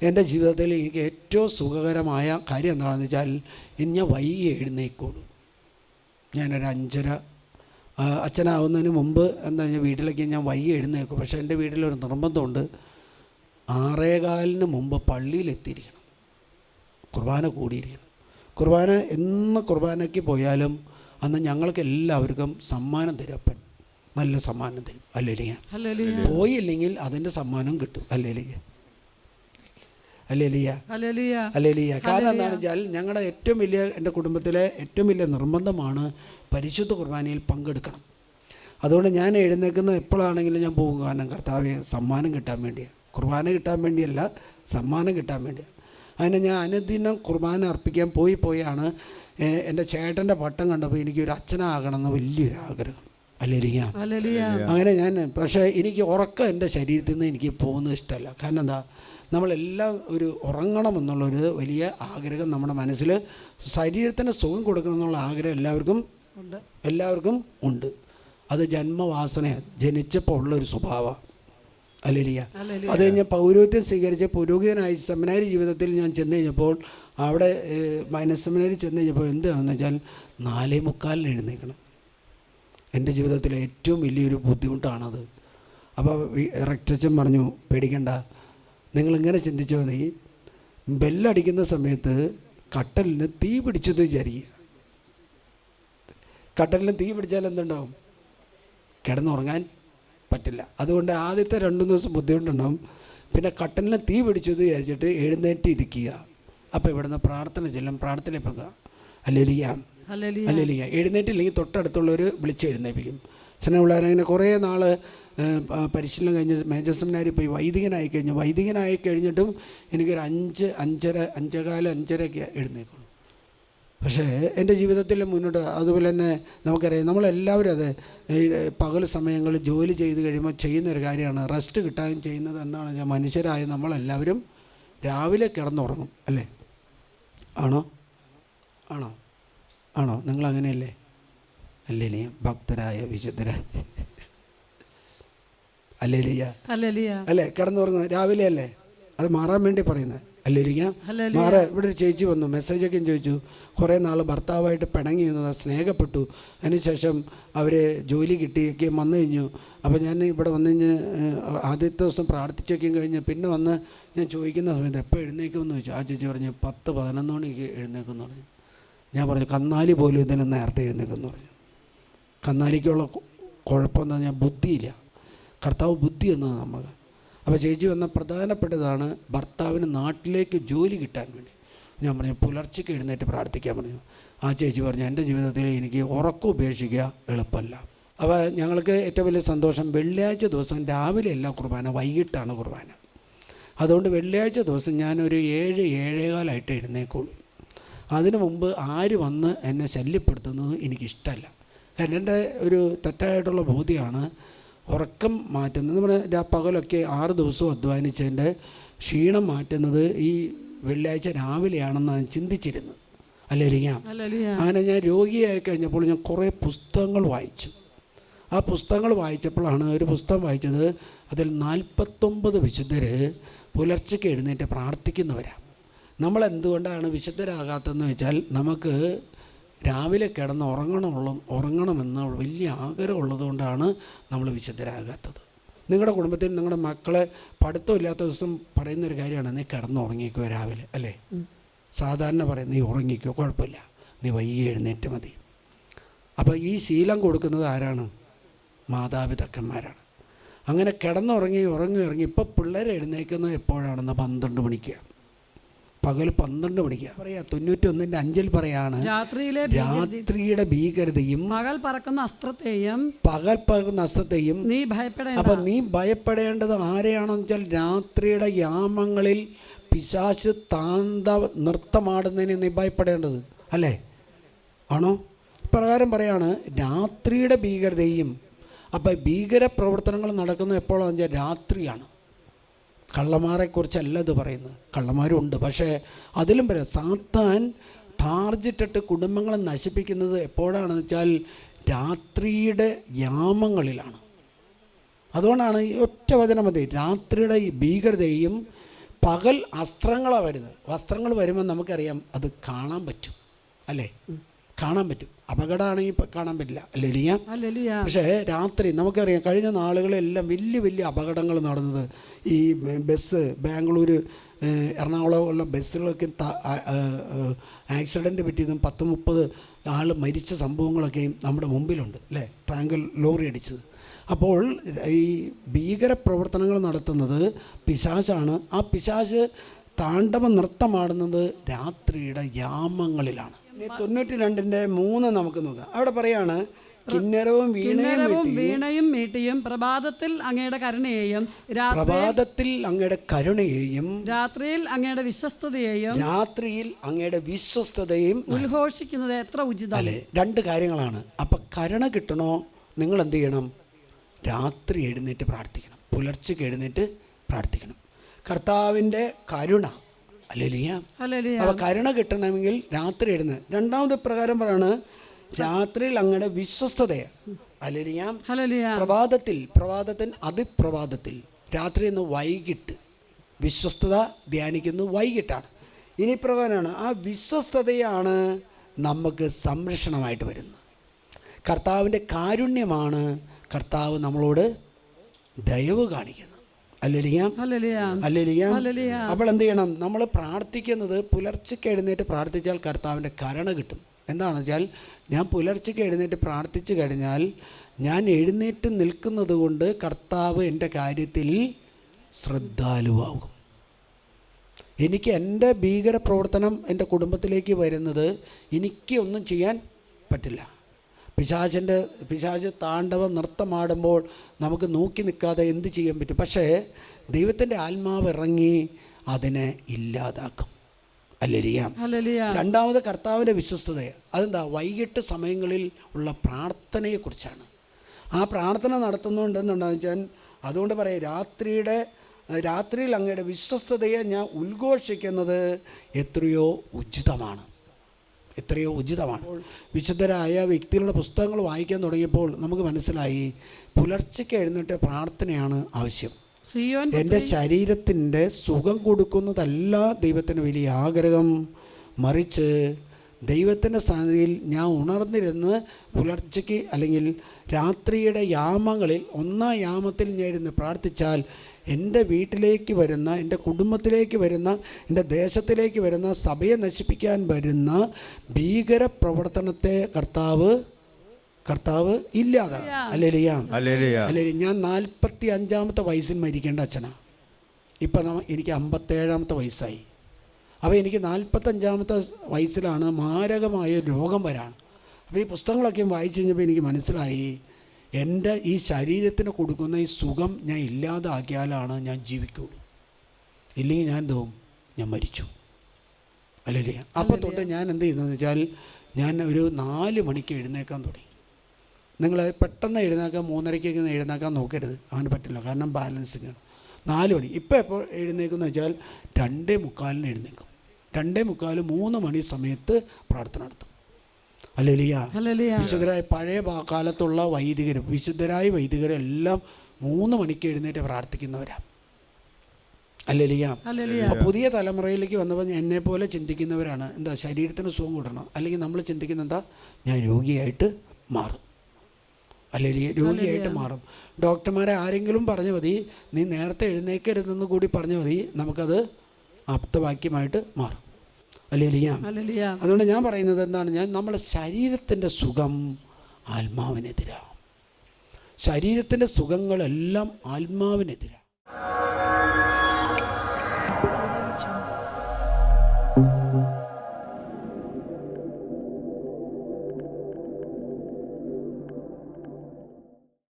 എൻ്റെ ജീവിതത്തിൽ എനിക്ക് ഏറ്റവും സുഖകരമായ കാര്യം എന്താണെന്ന് വെച്ചാൽ ഇനി ഞാൻ വൈകി എഴുന്നേക്കുള്ളൂ. ഞാനൊരു 5:30 അച്ഛനാവുന്നതിന് മുമ്പ് എന്താ ഞാൻ വീട്ടിലേക്ക് ഞാൻ വൈകി എഴുന്നേക്കും. പക്ഷേ എൻ്റെ വീട്ടിലൊരു നിർബന്ധമുണ്ട്, 6:15 മുമ്പ് പള്ളിയിലെത്തിയിരിക്കണം, കുർബാന കൂടിയിരിക്കണം. കുർബാന എന്ന് കുർബാനയ്ക്ക് പോയാലും അന്ന് ഞങ്ങൾക്ക് എല്ലാവർക്കും സമ്മാനം തരും. അപ്പൻ നല്ല സമ്മാനം തരും. അല്ലേലിയ. പോയില്ലെങ്കിൽ അതിൻ്റെ സമ്മാനം കിട്ടും. അല്ലേലിയ. അല്ലേലിയ. അല്ലേലിയ. കാരണം എന്താണെന്ന് വെച്ചാൽ ഞങ്ങളുടെ ഏറ്റവും വലിയ, എൻ്റെ കുടുംബത്തിലെ ഏറ്റവും വലിയ നിർബന്ധമാണ് പരിശുദ്ധ കുർബാനയിൽ പങ്കെടുക്കണം. അതുകൊണ്ട് ഞാൻ എഴുന്നേൽക്കുന്നത് എപ്പോഴാണെങ്കിലും ഞാൻ പോകും. കാരണം കർത്താവെ സമ്മാനം കിട്ടാൻ വേണ്ടിയാണ്, കുർബാന കിട്ടാൻ വേണ്ടിയല്ല, സമ്മാനം കിട്ടാൻ വേണ്ടിയാണ്. അതിന് ഞാൻ അനുദിനം കുർബാന അർപ്പിക്കാൻ പോയാണ് എൻ്റെ ചേട്ടൻ്റെ പട്ടം കണ്ടപ്പോൾ എനിക്കൊരു അച്ഛനാകണമെന്ന് വലിയൊരു ആഗ്രഹം. അല്ലേലിയ. അങ്ങനെ ഞാൻ, പക്ഷേ എനിക്ക് ഉറക്കം എൻ്റെ ശരീരത്തിൽ നിന്ന് എനിക്ക് പോകുന്നത് ഇഷ്ടമല്ല. കാരണം എന്താ, നമ്മളെല്ലാം ഒരു ഉറങ്ങണമെന്നുള്ളൊരു വലിയ ആഗ്രഹം നമ്മുടെ മനസ്സിൽ, ശരീരത്തിന് സുഖം കൊടുക്കണം എന്നുള്ള ആഗ്രഹം എല്ലാവർക്കും ഉണ്ട്. അത് ജന്മവാസനയാണ്, ജനിച്ചപ്പോൾ ഉള്ളൊരു സ്വഭാവമാണ്. അല്ലേലിയ. അത് കഴിഞ്ഞ് പൗരോഹിത്യം സ്വീകരിച്ച് പുരോഹിതനായി സെമിനാരി ജീവിതത്തിൽ ഞാൻ ചെന്ന് കഴിഞ്ഞപ്പോൾ, അവിടെ സെമിനാരി ചെന്ന് കഴിഞ്ഞപ്പോൾ എന്താണെന്ന് വെച്ചാൽ 4:45 എഴുന്നേൽക്കണം. എൻ്റെ ജീവിതത്തിലെ ഏറ്റവും വലിയൊരു ബുദ്ധിമുട്ടാണത്. അപ്പോൾ റെക്ടച്ചൻ പറഞ്ഞു, പേടിക്കണ്ട, നിങ്ങളിങ്ങനെ ചിന്തിച്ചാൽ മതി, ബെല്ലടിക്കുന്ന സമയത്ത് കട്ടലിന് തീ പിടിച്ചത് വിചാരിക്കുക. കട്ടലിന് തീ പിടിച്ചാൽ എന്തുണ്ടാവും? കിടന്നുറങ്ങാൻ പറ്റില്ല. അതുകൊണ്ട് ആദ്യത്തെ 2 ദിവസം ബുദ്ധിമുട്ടുണ്ടാവും. പിന്നെ കട്ടലിന് തീ പിടിച്ചത് വിചാരിച്ചിട്ട് എഴുന്നേറ്റ് ഇരിക്കുക. അപ്പോൾ ഇവിടുന്ന് പ്രാർത്ഥന ചെല്ലും, പ്രാർത്ഥന പോകുക. അല്ലേലിയ. അല്ലേലിയ. എഴുന്നേറ്റില്ലെങ്കിൽ തൊട്ടടുത്തുള്ളവർ വിളിച്ച് എഴുന്നേൽപ്പിക്കും. സ്നേഹമുള്ളവരങ്ങനെ കുറേ നാൾ പരിശീലനം കഴിഞ്ഞ് മേജർ സെമിനാരിൽ പോയി വൈദികനായി കഴിഞ്ഞിട്ടും എനിക്കൊരു 5:15 എഴുന്നേക്കുള്ളൂ. പക്ഷേ എൻ്റെ ജീവിതത്തിൽ മുന്നോട്ട്, അതുപോലെ തന്നെ നമുക്കറിയാം, നമ്മളെല്ലാവരും അത് പകൽ സമയങ്ങളിൽ ജോലി ചെയ്ത് കഴിയുമ്പോൾ ചെയ്യുന്നൊരു കാര്യമാണ്, റെസ്റ്റ് കിട്ടാൻ ചെയ്യുന്നത് എന്താണെന്ന് വെച്ചാൽ, മനുഷ്യരായ നമ്മളെല്ലാവരും രാവിലെ കിടന്നുറങ്ങും. അല്ലേ? ആണോ? നിങ്ങളങ്ങനെയല്ലേ? അല്ലേ? ഭക്തരായ വിശുദ്ധരായ അല്ലേലിയ. അല്ലേ? കിടന്നുറങ്ങുന്നത് രാവിലെ അല്ലേ? അത് മാറാൻ വേണ്ടി പറയുന്നത്. അല്ലേലിയ. ഇവിടെ ഒരു ചേച്ചി വന്നു, മെസ്സേജൊക്കെ ചോദിച്ചു. കുറേ നാൾ ഭർത്താവായിട്ട് പിണങ്ങി നിന്നത്, സ്നേഹപ്പെട്ടു, അതിനുശേഷം അവർ ജോലി കിട്ടിയൊക്കെ വന്നു കഴിഞ്ഞു. അപ്പോൾ ഞാൻ ഇവിടെ വന്നു കഴിഞ്ഞ് ആദ്യത്തെ ദിവസം പ്രാർത്ഥിച്ചൊക്കെ കഴിഞ്ഞ് പിന്നെ വന്ന് ഞാൻ ചോദിക്കുന്ന സമയത്ത് എപ്പോൾ എഴുന്നേക്കുമെന്ന് ചോദിച്ചു. ആ ചേച്ചി പറഞ്ഞു 10-11 മണിക്ക് എഴുന്നേക്കുമെന്ന് പറഞ്ഞു. ഞാൻ പറഞ്ഞു കന്നാലി പോലും ഇതിന് നേരത്തെ എഴുന്നേക്കുമെന്ന് പറഞ്ഞു. കന്നാലിക്കുള്ള കുഴപ്പമെന്ന് പറഞ്ഞാൽ ബുദ്ധിയില്ല, കർത്താവ് ബുദ്ധി എന്നത് നമുക്ക്. അപ്പോൾ ചേച്ചി വന്ന പ്രധാനപ്പെട്ടതാണ് ഭർത്താവിന് നാട്ടിലേക്ക് ജോലി കിട്ടാൻ വേണ്ടി. ഞാൻ പറഞ്ഞു പുലർച്ചയ്ക്ക് എഴുന്നേറ്റ് പ്രാർത്ഥിക്കാൻ പറഞ്ഞു. ആ ചേച്ചി പറഞ്ഞു എൻ്റെ ജീവിതത്തിൽ എനിക്ക് ഉറക്കം ഉപേക്ഷിക്കുക എളുപ്പമല്ല. അപ്പോൾ ഞങ്ങൾക്ക് ഏറ്റവും വലിയ സന്തോഷം, വെള്ളിയാഴ്ച ദിവസം രാവിലെ അല്ല കുർബാന, വൈകിട്ടാണ് കുർബാന. അതുകൊണ്ട് വെള്ളിയാഴ്ച ദിവസം ഞാനൊരു 7-7:15 എഴുന്നേക്കുള്ളൂ. അതിനു മുമ്പ് ആര് വന്ന് എന്നെ ശല്യപ്പെടുത്തുന്നത് എനിക്കിഷ്ടമല്ല. കാരണം എൻ്റെ ഒരു തെറ്റായിട്ടുള്ള ബോധ്യമാണ് ഉറക്കം മാറ്റുന്നത്. നമ്മുടെ പകലൊക്കെ 6 ദിവസവും അധ്വാനിച്ചതിൻ്റെ ക്ഷീണം മാറ്റുന്നത് ഈ വെള്ളിയാഴ്ച രാവിലെയാണെന്നാണ് ചിന്തിച്ചിരുന്നത്. അല്ലേലിയ. അങ്ങനെ ഞാൻ രോഗിയായി കഴിഞ്ഞപ്പോൾ ഞാൻ കുറേ പുസ്തകങ്ങൾ വായിച്ചു. ആ പുസ്തകങ്ങൾ വായിച്ചപ്പോഴാണ് ഒരു പുസ്തകം വായിച്ചത്, അതിൽ 49 വിശുദ്ധർ പുലർച്ചയ്ക്ക് എഴുന്നേറ്റ് പ്രാർത്ഥിക്കുന്നവരാണ്. നമ്മളെന്തുകൊണ്ടാണ് വിശുദ്ധരാകാത്തതെന്ന് വെച്ചാൽ, നമുക്ക് രാവിലെ കിടന്ന് ഉറങ്ങണമെന്ന് വലിയ ആഗ്രഹമുള്ളത് കൊണ്ടാണ് നമ്മൾ വിശുദ്ധരാകാത്തത്. നിങ്ങളുടെ കുടുംബത്തിൽ നിങ്ങളുടെ മക്കളെ പഠിത്തമില്ലാത്ത ദിവസം പറയുന്നൊരു കാര്യമാണ്, നീ കിടന്നുറങ്ങിക്കോ രാവിലെ, അല്ലേ? സാധാരണ പറയും നീ ഉറങ്ങിക്കോ, കുഴപ്പമില്ല, നീ വൈകി എഴുന്നേറ്റ് മതി. അപ്പോൾ ഈ ശീലം കൊടുക്കുന്നത് ആരാണ്? മാതാപിതാക്കന്മാരാണ്. അങ്ങനെ കിടന്നുറങ്ങി ഇപ്പോൾ പിള്ളേർ എഴുന്നേക്കുന്നത് എപ്പോഴാണെന്ന് 12 മണിക്കാണ്, പകൽ 12 മണിക്കാണ്. പറയാ 91:5 പറയാണ്, രാത്രിയുടെ ഭീകരതയും പകൽ പറക്കുന്ന അസ്ത്രത്തെയും നീ ഭയപ്പെടേണ്ട. അപ്പം നീ ഭയപ്പെടേണ്ടത് ആരെയാണെന്ന് വെച്ചാൽ, രാത്രിയുടെ യാമങ്ങളിൽ പിശാച് നൃത്തമാടുന്നതിന് നീ ഭയപ്പെടേണ്ടത്, അല്ലേ? ആണോ? പ്രകാരം പറയാണ് രാത്രിയുടെ ഭീകരതയും. അപ്പം ഭീകര പ്രവർത്തനങ്ങൾ നടക്കുന്നത് എപ്പോഴാണെന്ന് വെച്ചാൽ രാത്രിയാണ്. കള്ളന്മാരെക്കുറിച്ചല്ല ഇത് പറയുന്നത്, കള്ളന്മാരുണ്ട്, പക്ഷേ അതിലും പറയാം സാത്താൻ ടാർജറ്റിട്ട് കുടുംബങ്ങളെ നശിപ്പിക്കുന്നത് എപ്പോഴാണെന്ന് വെച്ചാൽ രാത്രിയുടെ യാമങ്ങളിലാണ്. അതുകൊണ്ടാണ് ഈ ഒറ്റ വചനം മതി, രാത്രിയുടെ ഭീകരതയും പകൽ അസ്ത്രങ്ങളാണ് വരുന്നത്. വസ്ത്രങ്ങൾ വരുമ്പോൾ നമുക്കറിയാം അത് കാണാൻ പറ്റും, അല്ലേ? കാണാൻ പറ്റും. അപകടമാണെങ്കിൽ കാണാൻ പറ്റില്ല, അല്ലേ? പക്ഷേ രാത്രി നമുക്കറിയാം, കഴിഞ്ഞ നാളുകളെല്ലാം വലിയ വലിയ അപകടങ്ങൾ നടന്നത് ഈ ബസ്, ബാംഗ്ലൂർ, എറണാകുളം ഉള്ള ബസ്സുകളൊക്കെ ആക്സിഡൻറ്റ് പറ്റിയതും 10-30 ആൾ മരിച്ച സംഭവങ്ങളൊക്കെയും നമ്മുടെ മുമ്പിലുണ്ട്, അല്ലേ? ട്രാങ്കൽ ലോറി അടിച്ചത്. അപ്പോൾ ഈ ഭീകര പ്രവർത്തനങ്ങൾ നടത്തുന്നത് പിശാചാണ്. ആ പിശാച് താണ്ഡവ നൃത്തമാടുന്നത് രാത്രിയുടെ യാമങ്ങളിലാണ്. 92:3 നമുക്ക് നോക്കാം. അവിടെ പറയാണ്, കിന്നരവും വീണയും മീട്ടിയും പ്രഭാതത്തിൽ അങ്ങയുടെ കരുണയെയും രാത്രിയിൽ അങ്ങയുടെ വിശ്വസ്തതയും ഉദ്ഘോഷിക്കുന്നത് എത്ര ഉചിതം, അല്ലേ? 2 കാര്യങ്ങളാണ്. അപ്പം കരുണ കിട്ടണോ, നിങ്ങൾ എന്ത് ചെയ്യണം? രാത്രി എഴുന്നേറ്റ് പ്രാർത്ഥിക്കണം, പുലർച്ചയ്ക്ക് എഴുന്നേറ്റ് പ്രാർത്ഥിക്കണം. കർത്താവിൻ്റെ കരുണ, ഹല്ലേലൂയ. അപ്പോൾ കരുണ കിട്ടണമെങ്കിൽ രാത്രി എഴുന്നേറ്റ്. രണ്ടാമത് പ്രകാരം പറയാണ്, രാത്രിയിൽ അങ്ങയുടെ വിശ്വസ്തതയെ, ഹല്ലേലൂയ. പ്രഭാതത്തിൽ അതിപ്രഭാതത്തിൽ, രാത്രി എന്ന് വൈകിട്ട്, വിശ്വസ്തത ധ്യാനിക്കുന്നത് വൈകിട്ടാണ്. ഇനി പ്രകാരമാണ്, ആ വിശ്വസ്തതയാണ് നമുക്ക് സംരക്ഷണമായിട്ട് വരുന്നത്. കർത്താവിൻ്റെ കാരുണ്യമാണ് കർത്താവ് നമ്മളോട് ദയവ് കാണിക്കുന്നത്, ഹല്ലേലൂയ. അപ്പോൾ എന്ത് ചെയ്യണം? നമ്മൾ പ്രാർത്ഥിക്കുന്നത് പുലർച്ചയ്ക്ക് എഴുന്നേറ്റ് പ്രാർത്ഥിച്ചാൽ കർത്താവിൻ്റെ കരുണ കിട്ടും. എന്താണെന്ന് വെച്ചാൽ, ഞാൻ പുലർച്ചയ്ക്ക് എഴുന്നേറ്റ് പ്രാർത്ഥിച്ചു കഴിഞ്ഞാൽ ഞാൻ എഴുന്നേറ്റ് നിൽക്കുന്നത് കൊണ്ട് കർത്താവ് എൻ്റെ കാര്യത്തിൽ ശ്രദ്ധാലുവാകും. എനിക്ക് എൻ്റെ ഭീകര പ്രവർത്തനം എൻ്റെ കുടുംബത്തിലേക്ക് വരുന്നത് എനിക്ക് ഒന്നും ചെയ്യാൻ പറ്റില്ല. പിശാച് താണ്ഡവ നൃത്തമാടുമ്പോൾ നമുക്ക് നോക്കി നിൽക്കാതെ എന്ത് ചെയ്യാൻ പറ്റും? പക്ഷേ ദൈവത്തിൻ്റെ ആത്മാവ് ഇറങ്ങി അതിനെ ഇല്ലാതാക്കും, ഹല്ലേലൂയ. രണ്ടാമത് കർത്താവിൻ്റെ വിശ്വസ്തത. അതെന്താ? വൈകിട്ട് സമയങ്ങളിൽ ഉള്ള പ്രാർത്ഥനയെക്കുറിച്ചാണ്. ആ പ്രാർത്ഥന നടത്തുന്നുണ്ടെന്നുണ്ടെന്ന് വെച്ചാൽ, അതുകൊണ്ട് പറയാം, രാത്രിയിൽ അങ്ങയുടെ വിശ്വസ്തതയെ ഞാൻ ഉദ്ഘോഷിക്കുന്നത് എത്രയോ ഉചിതമാണ്. വിശുദ്ധരായ വ്യക്തികളുടെ പുസ്തകങ്ങൾ വായിക്കാൻ തുടങ്ങിയപ്പോൾ നമുക്ക് മനസ്സിലായി, പുലർച്ചയ്ക്ക് എഴുന്നേറ്റ് പ്രാർത്ഥനയാണ് ആവശ്യം. എൻ്റെ ശരീരത്തിൻ്റെ സുഖം കൊടുക്കുന്നതല്ല ദൈവത്തിന് വലിയ ആഗ്രഹം, മറിച്ച് ദൈവത്തിൻ്റെ സന്നിധിയിൽ ഞാൻ ഉണർന്നിരുന്ന് പുലർച്ചയ്ക്ക് അല്ലെങ്കിൽ രാത്രിയുടെ യാമങ്ങളിൽ 1-ാം യാമത്തിൽ ഞാൻ ഇരുന്ന് പ്രാർത്ഥിച്ചാൽ എൻ്റെ വീട്ടിലേക്ക് വരുന്ന, എൻ്റെ കുടുംബത്തിലേക്ക് വരുന്ന, എൻ്റെ ദേശത്തിലേക്ക് വരുന്ന, സഭയെ നശിപ്പിക്കാൻ വരുന്ന ഭീകര പ്രവർത്തനത്തെ കർത്താവ് ഇല്ലാതാക്കും, ഹല്ലേലൂയ. ഞാൻ 45-ാമത്തെ വയസ്സിൽ മരിക്കേണ്ട അച്ഛനാ. ഇപ്പം എനിക്ക് 57-ാമത്തെ വയസ്സായി. അപ്പോൾ എനിക്ക് 45-ാമത്തെ വയസ്സിലാണ് മാരകമായ രോഗം വരാണ്. അപ്പോൾ ഈ പുസ്തകങ്ങളൊക്കെ വായിച്ചു കഴിഞ്ഞപ്പോൾ എനിക്ക് മനസ്സിലായി, എൻ്റെ ഈ ശരീരത്തിന് കൊടുക്കുന്ന ഈ സുഖം ഞാൻ ഇല്ലാതാക്കിയാലാണ് ഞാൻ ജീവിക്കുള്ളൂ, ഇല്ലെങ്കിൽ ഞാൻ മരിച്ചു, അല്ലേ? അപ്പോൾ തൊട്ട് ഞാൻ എന്ത് ചെയ്യുന്നതെന്ന് വെച്ചാൽ, ഞാൻ ഒരു 4 മണിക്ക് എഴുന്നേക്കാൻ തുടങ്ങി. നിങ്ങൾ പെട്ടെന്ന് എഴുന്നേക്കാൻ 3:30 എഴുന്നേക്കാൻ നോക്കരുത്, അങ്ങനെ പറ്റില്ല. കാരണം ബാലൻസിങ് 4 മണി. ഇപ്പോൾ എപ്പോൾ എഴുന്നേക്കുമെന്ന് വെച്ചാൽ 2:45 എഴുന്നേക്കും. 2:45 3 മണി സമയത്ത് പ്രാർത്ഥന നടത്തും, ഹല്ലേലൂയ. വിശുദ്ധരായ പഴയ കാലത്തുള്ള വിശുദ്ധരായ വൈദികരെല്ലാം 3 മണിക്ക് എഴുന്നേറ്റ് പ്രാർത്ഥിക്കുന്നവരാണ്, ഹല്ലേലൂയ. അപ്പോൾ പുതിയ തലമുറയിലേക്ക് വന്നപ്പോൾ എന്നെ പോലെ ചിന്തിക്കുന്നവരാണ്. എന്താ? ശരീരത്തിന് സുഖം കൂടണം, അല്ലെങ്കിൽ നമ്മൾ ചിന്തിക്കുന്ന എന്താ? ഞാൻ രോഗിയായിട്ട് മാറും, അല്ലെങ്കിൽ രോഗിയായിട്ട് മാറും. ഡോക്ടർമാരെ ആരെങ്കിലും പറഞ്ഞു മതി, നീ നേരത്തെ എഴുന്നേക്കരുതെന്ന് കൂടി പറഞ്ഞു മതി, നമുക്കത് ആപ്തവാക്യമായിട്ട് മാറും, ഹല്ലേലൂയ. അതുകൊണ്ട് ഞാൻ പറയുന്നത് എന്താണ്? നമ്മുടെ ശരീരത്തിൻ്റെ സുഖം ആത്മാവിനെതിരാണ്. ശരീരത്തിൻ്റെ സുഖങ്ങളെല്ലാം ആത്മാവിനെതിരാണ്.